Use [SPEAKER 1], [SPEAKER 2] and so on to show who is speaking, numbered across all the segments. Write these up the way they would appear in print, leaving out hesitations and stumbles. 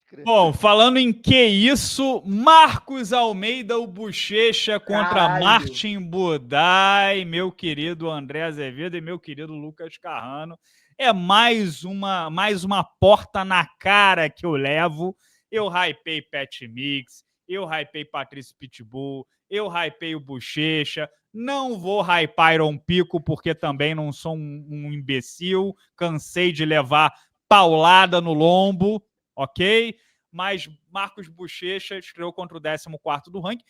[SPEAKER 1] crer.
[SPEAKER 2] Bom, falando em que isso, Marcos Almeida, o Bochecha contra Martin Budai, meu querido André Azevedo e meu querido Lucas Carrano. É mais uma porta na cara que eu levo. Eu hypei Pat Mix, eu hypei Patrício Pitbull, eu hypei o Bochecha. Não vou hypar Iron Pico porque também não sou um imbecil. Cansei de levar paulada no lombo, ok? Mas Marcos Bochecha estreou contra o 14º do ranking.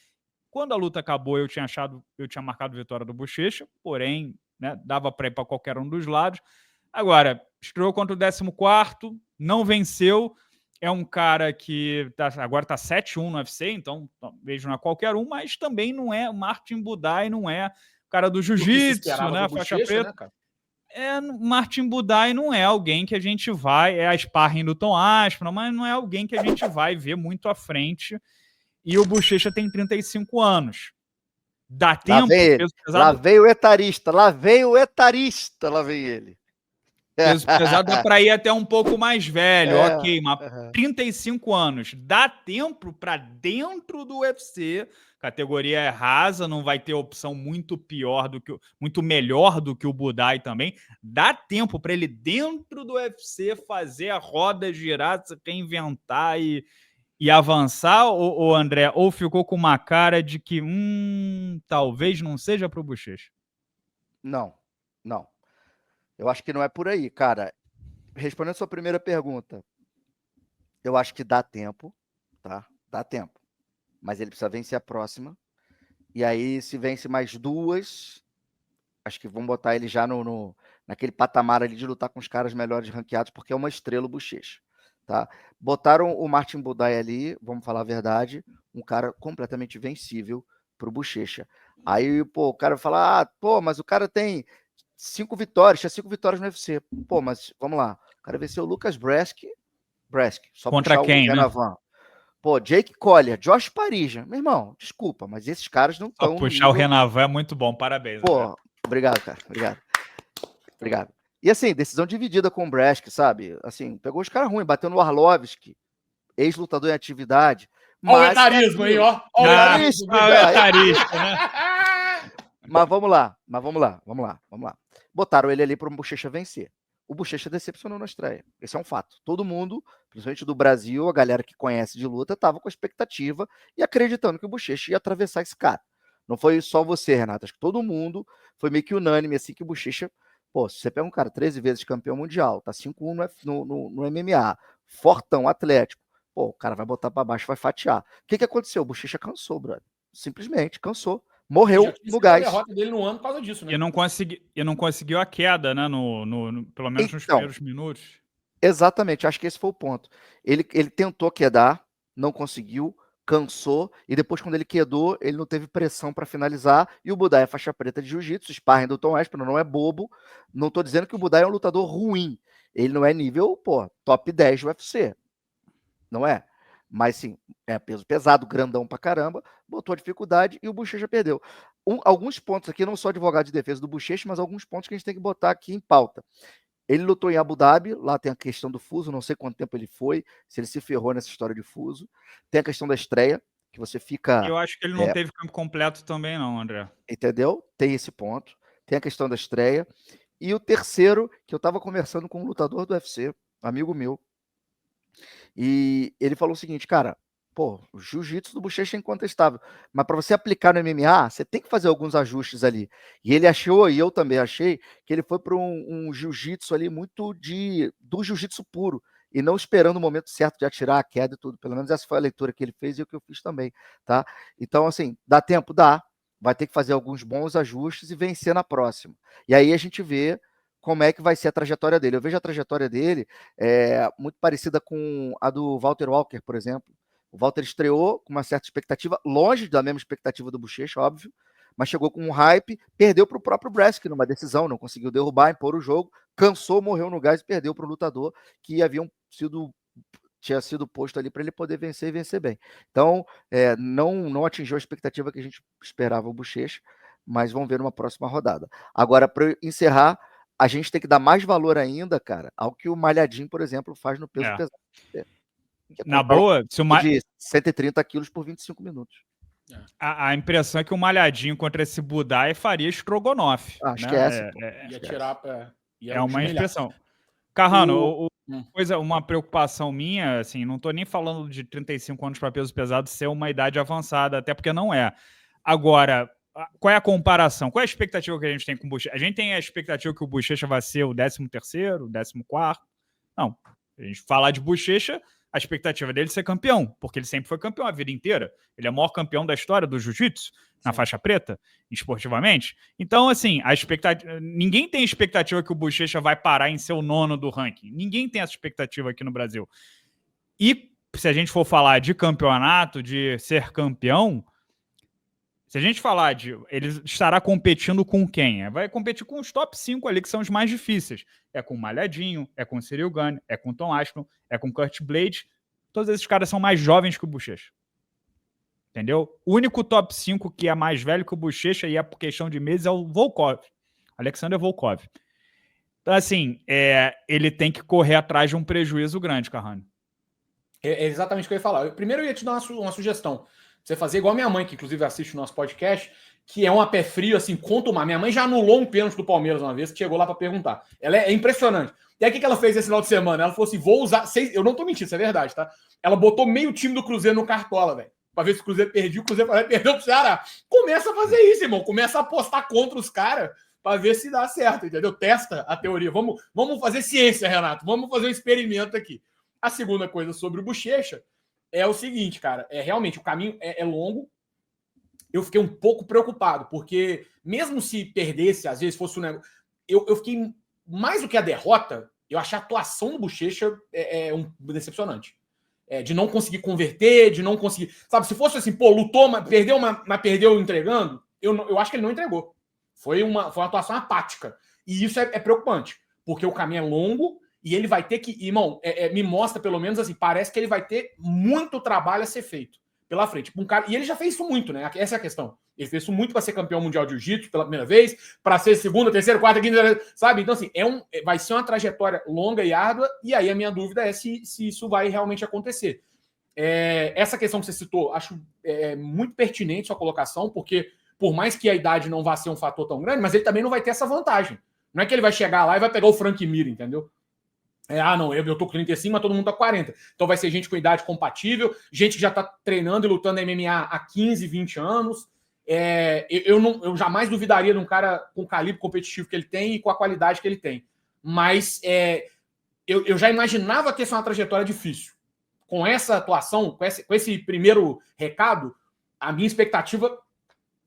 [SPEAKER 2] Quando a luta acabou, eu tinha marcado vitória do Bochecha, porém, né, dava para ir para qualquer um dos lados. Agora, estreou contra o 14º, não venceu. É um cara que agora está 7-1 no UFC, então talvez não é qualquer um, mas também não é Martin Budai, não é o cara do jiu-jitsu, né, faixa preta. Né, Martin Budai não é alguém que a gente vai, é a sparring do Tom Aspinall, mas não é alguém que a gente vai ver muito à frente. E o Bochecha tem 35 anos. Dá tempo?
[SPEAKER 1] Lá vem o etarista, lá vem ele.
[SPEAKER 2] Peso pesado dá para ir até um pouco mais velho, ok, mas 35 anos. Dá tempo para dentro do UFC, categoria é rasa, não vai ter opção muito melhor do que o Budai também. Dá tempo para ele dentro do UFC fazer a roda girar, se reinventar e avançar, ou André, ou ficou com uma cara de que talvez não seja para o Bochecha?
[SPEAKER 1] Não. Eu acho que não é por aí, cara. Respondendo a sua primeira pergunta, eu acho que dá tempo, tá? Dá tempo. Mas ele precisa vencer a próxima. E aí, se vence mais duas, acho que vão botar ele já naquele patamar ali de lutar com os caras melhores ranqueados, porque é uma estrela o Bochecha, tá? Botaram o Martin Budai ali, vamos falar a verdade, um cara completamente vencível pro Bochecha. Aí, o cara fala, mas o cara tem 5 vitórias, tinha 5 vitórias no UFC. Mas vamos lá. O cara venceu o Lucas Brzeski, só
[SPEAKER 2] contra
[SPEAKER 1] puxar
[SPEAKER 2] quem,
[SPEAKER 1] o Renavan. Né? Jake Collier, Josh Parija. Meu irmão, desculpa, mas esses caras não estão.
[SPEAKER 2] Puxar o Renavan é muito bom, parabéns.
[SPEAKER 1] Obrigado, cara. Obrigado. E assim, decisão dividida com o Brzeski, sabe? Assim, pegou os caras ruins, bateu no Arlovski, ex-lutador em atividade.
[SPEAKER 3] Olha o etarismo aí, ó.
[SPEAKER 2] Olha o etarismo, né?
[SPEAKER 1] Mas vamos lá. Botaram ele ali para o Bochecha vencer. O Bochecha decepcionou na estreia. Esse é um fato. Todo mundo, principalmente do Brasil, a galera que conhece de luta, estava com a expectativa e acreditando que o Bochecha ia atravessar esse cara. Não foi só você, Renato. Acho que todo mundo foi meio que unânime, assim, que o Bochecha... se você pega um cara 13 vezes campeão mundial, tá 5-1 no MMA, fortão, atlético, o cara vai botar para baixo, vai fatiar. O que aconteceu? O Bochecha cansou, brother. Simplesmente cansou. Morreu no gás.
[SPEAKER 3] A derrota dele no ano por causa disso, né?
[SPEAKER 2] E não conseguiu a queda, né? Pelo menos nos primeiros minutos.
[SPEAKER 1] Exatamente, acho que esse foi o ponto. Ele tentou quedar, não conseguiu, cansou, e depois, quando ele quedou, ele não teve pressão para finalizar. E o Budai é faixa preta de jiu-jitsu, sparring do Tom Aspinall, não é bobo. Não estou dizendo que o Budai é um lutador ruim. Ele não é nível, top 10 do UFC. Não é? Mas sim, é peso pesado, grandão pra caramba, botou a dificuldade e o Bochecha perdeu. Alguns pontos aqui, não só advogado de defesa do Bochecha, mas alguns pontos que a gente tem que botar aqui em pauta. Ele lutou em Abu Dhabi, lá tem a questão do fuso, não sei quanto tempo ele foi, se ele se ferrou nessa história de fuso. Tem a questão da estreia, que você fica...
[SPEAKER 2] Eu acho que ele não teve campo completo também não, André.
[SPEAKER 1] Entendeu? Tem esse ponto. Tem a questão da estreia. E o terceiro, que eu estava conversando com um lutador do UFC, amigo meu, e ele falou o seguinte, cara, o jiu-jitsu do Bochecha é incontestável, mas para você aplicar no MMA, você tem que fazer alguns ajustes ali. E ele achou, e eu também achei, que ele foi para um jiu-jitsu ali muito do jiu-jitsu puro, e não esperando o momento certo de atirar a queda e tudo. Pelo menos essa foi a leitura que ele fez e o que eu fiz também, tá? Então, assim, dá tempo? Dá. Vai ter que fazer alguns bons ajustes e vencer na próxima. E aí a gente vê como é que vai ser a trajetória dele. Eu vejo a trajetória dele muito parecida com a do Walter Walker, por exemplo. O Walter estreou com uma certa expectativa, longe da mesma expectativa do Bochecha, óbvio, mas chegou com um hype, perdeu para o próprio Brzeski numa decisão, não conseguiu derrubar, impor o jogo, cansou, morreu no gás e perdeu para o lutador que tinha sido posto ali para ele poder vencer e vencer bem. Então, não atingiu a expectativa que a gente esperava o Bochecha, mas vamos ver numa próxima rodada. Agora, para encerrar, a gente tem que dar mais valor ainda, cara, ao que o Malhadinho, por exemplo, faz no peso pesado.
[SPEAKER 2] Na boa, se uma...
[SPEAKER 1] de 130 quilos por 25 minutos.
[SPEAKER 2] A impressão é que o Malhadinho contra esse Budai faria estrogonofe.
[SPEAKER 1] Esquece.
[SPEAKER 3] Ia tirar...
[SPEAKER 2] É uma impressão. Carrano, uma preocupação minha, assim, não tô nem falando de 35 anos para peso pesado ser uma idade avançada, até porque não é. Agora, qual é a comparação? Qual é a expectativa que a gente tem com o Bochecha? A gente tem a expectativa que o Bochecha vai ser o 13º, 14º? Não. A gente falar de Bochecha, a expectativa dele é ser campeão, porque ele sempre foi campeão a vida inteira. Ele é o maior campeão da história do jiu-jitsu, na faixa preta, esportivamente. Então, assim, ninguém tem expectativa que o Bochecha vai parar em ser o 9º do ranking. Ninguém tem essa expectativa aqui no Brasil. E se a gente for falar de campeonato, de ser campeão, se a gente falar de... Ele estará competindo com quem? Vai competir com os top 5 ali, que são os mais difíceis. É com o Malhadinho, é com o Ciryl Gane, é com o Tom Aspinall, é com o Curtis Blaydes. Todos esses caras são mais jovens que o Bochecha. Entendeu? O único top 5 que é mais velho que o Bochecha, e é por questão de meses, é o Volkov. Alexander Volkov. Então, assim, ele tem que correr atrás de um prejuízo grande, Carrano.
[SPEAKER 3] É exatamente o que eu ia falar. Primeiro eu ia te dar uma sugestão. Você fazer igual a minha mãe, que inclusive assiste o nosso podcast, que é uma pé frio, assim, conta uma. Minha mãe já anulou um pênalti do Palmeiras uma vez, que chegou lá para perguntar. Ela é impressionante. E aí o que ela fez esse final de semana? Ela falou assim, vou usar... Eu não tô mentindo, isso é verdade, tá? Ela botou meio time do Cruzeiro no Cartola, velho. Pra ver se o Cruzeiro perdia, o Cruzeiro perdeu pro Ceará. Começa a fazer isso, irmão. Começa a apostar contra os caras pra ver se dá certo, entendeu? Testa a teoria. Vamos fazer ciência, Renato. Vamos fazer um experimento aqui. A segunda coisa sobre o Bochecha é o seguinte, cara. Realmente, o caminho é longo. Eu fiquei um pouco preocupado, porque mesmo se perdesse, às vezes fosse um negócio... Eu fiquei... Mais do que a derrota, eu achei a atuação do Bochecha decepcionante. De não conseguir converter, de não conseguir... Sabe, se fosse assim, lutou, mas perdeu entregando, eu acho que ele não entregou. Foi uma atuação apática. E isso é preocupante, porque o caminho é longo e ele vai ter que... Irmão, me mostra pelo menos assim, parece que ele vai ter muito trabalho a ser feito pela frente. E ele já fez isso muito, né? Essa é a questão. Ele fez isso muito para ser campeão mundial de jiu-jitsu pela primeira vez, para ser segunda, terceira, quarta, quinta, sabe? Então, assim, vai ser uma trajetória longa e árdua, e aí a minha dúvida é se isso vai realmente acontecer. Essa questão que você citou, acho muito pertinente sua colocação, porque por mais que a idade não vá ser um fator tão grande, mas ele também não vai ter essa vantagem. Não é que ele vai chegar lá e vai pegar o Frank Mir, entendeu? Não, eu tô com 35, mas todo mundo tá com 40. Então vai ser gente com idade compatível, gente que já tá treinando e lutando MMA há 15, 20 anos. Eu jamais duvidaria de um cara com o calibre competitivo que ele tem e com a qualidade que ele tem. Mas eu já imaginava que essa é uma trajetória difícil. Com essa atuação, com esse primeiro recado, a minha expectativa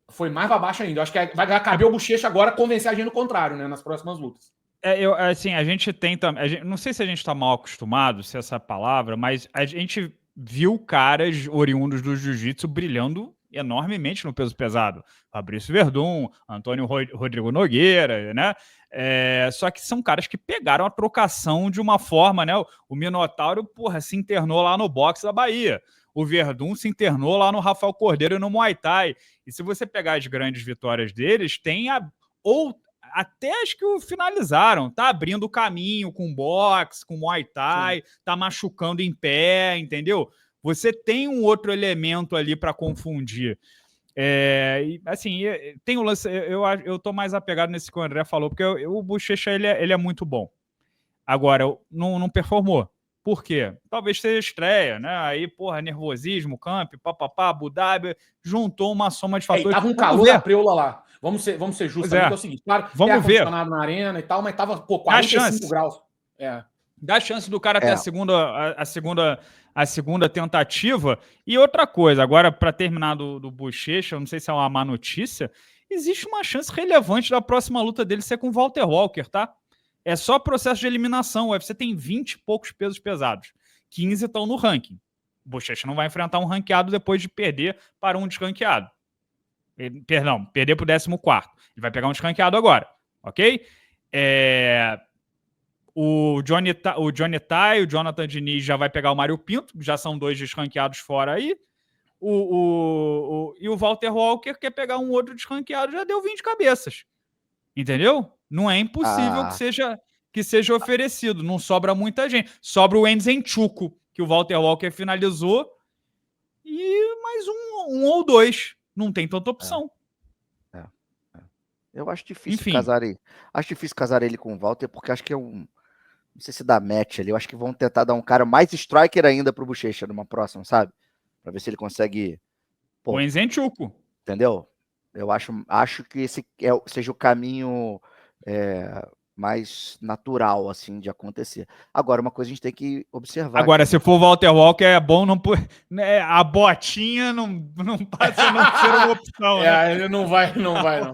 [SPEAKER 3] foi mais para baixo ainda. Eu acho que vai caber o Bochecha agora convencer a gente do contrário, né, nas próximas lutas.
[SPEAKER 2] A gente tem também... Não sei se a gente está mal acostumado, se é essa palavra, mas a gente viu caras oriundos do jiu-jitsu brilhando enormemente no peso pesado. Fabrício Verdun, Antônio Rodrigo Nogueira, né? Só que são caras que pegaram a trocação de uma forma, né? O Minotauro, se internou lá no boxe da Bahia. O Verdun se internou lá no Rafael Cordeiro e no Muay Thai. E se você pegar as grandes vitórias deles, tem até as que o finalizaram, tá abrindo o caminho com boxe, com Muay Thai, sim, tá machucando em pé, entendeu? Você tem um outro elemento ali para confundir. Assim, tem o lance, eu tô mais apegado nesse que o André falou, porque o Bochecha, ele é muito bom. Agora, não performou. Por quê? Talvez seja estreia, né? Aí, nervosismo, camp, papapá, Abu Dhabi, juntou uma soma de fatores.
[SPEAKER 3] Tava um calor da preula lá. Vamos ser justos também, que é o seguinte. Claro,
[SPEAKER 2] vamos ver.
[SPEAKER 3] Ar-condicionado na arena e tal, mas tava 45 graus.
[SPEAKER 2] Dá chance do cara ter a segunda tentativa. E outra coisa, agora, para terminar do Bochecha, eu não sei se é uma má notícia, existe uma chance relevante da próxima luta dele ser com o Walter Walker, tá? É só processo de eliminação. O UFC tem 20 e poucos pesos pesados. 15 estão no ranking. O Bochecha não vai enfrentar um ranqueado depois de perder para um desranqueado. Perdão, perder para o 14º. Ele vai pegar um desranqueado agora, ok? O Johnny Tai, o Jonathan Diniz já vai pegar o Mário Pinto, já são 2 desranqueados fora aí. E o Walter Walker quer pegar um outro desranqueado, já deu 20 cabeças. Entendeu? Não é impossível que seja oferecido. Não sobra muita gente. Sobra o Enzen Chuco, que o Walter Walker finalizou, e mais um ou dois. Não tem tanta opção.
[SPEAKER 1] Eu acho difícil
[SPEAKER 2] Enfim.
[SPEAKER 1] casar ele. Acho difícil casar ele com o Walter, porque acho que é um. Não sei se dá match ali. Eu acho que vão tentar dar um cara mais striker ainda pro Bochecha numa próxima, sabe? Pra ver se ele consegue.
[SPEAKER 2] O Enzenchuco.
[SPEAKER 1] Entendeu? Eu acho que esse seja o caminho mais natural, assim, de acontecer. Agora, uma coisa a gente tem que observar.
[SPEAKER 2] Agora,
[SPEAKER 1] aqui,
[SPEAKER 2] se for o Walter Walker, é bom não né, a botinha não passa a não ser uma opção.
[SPEAKER 3] Não vai, não.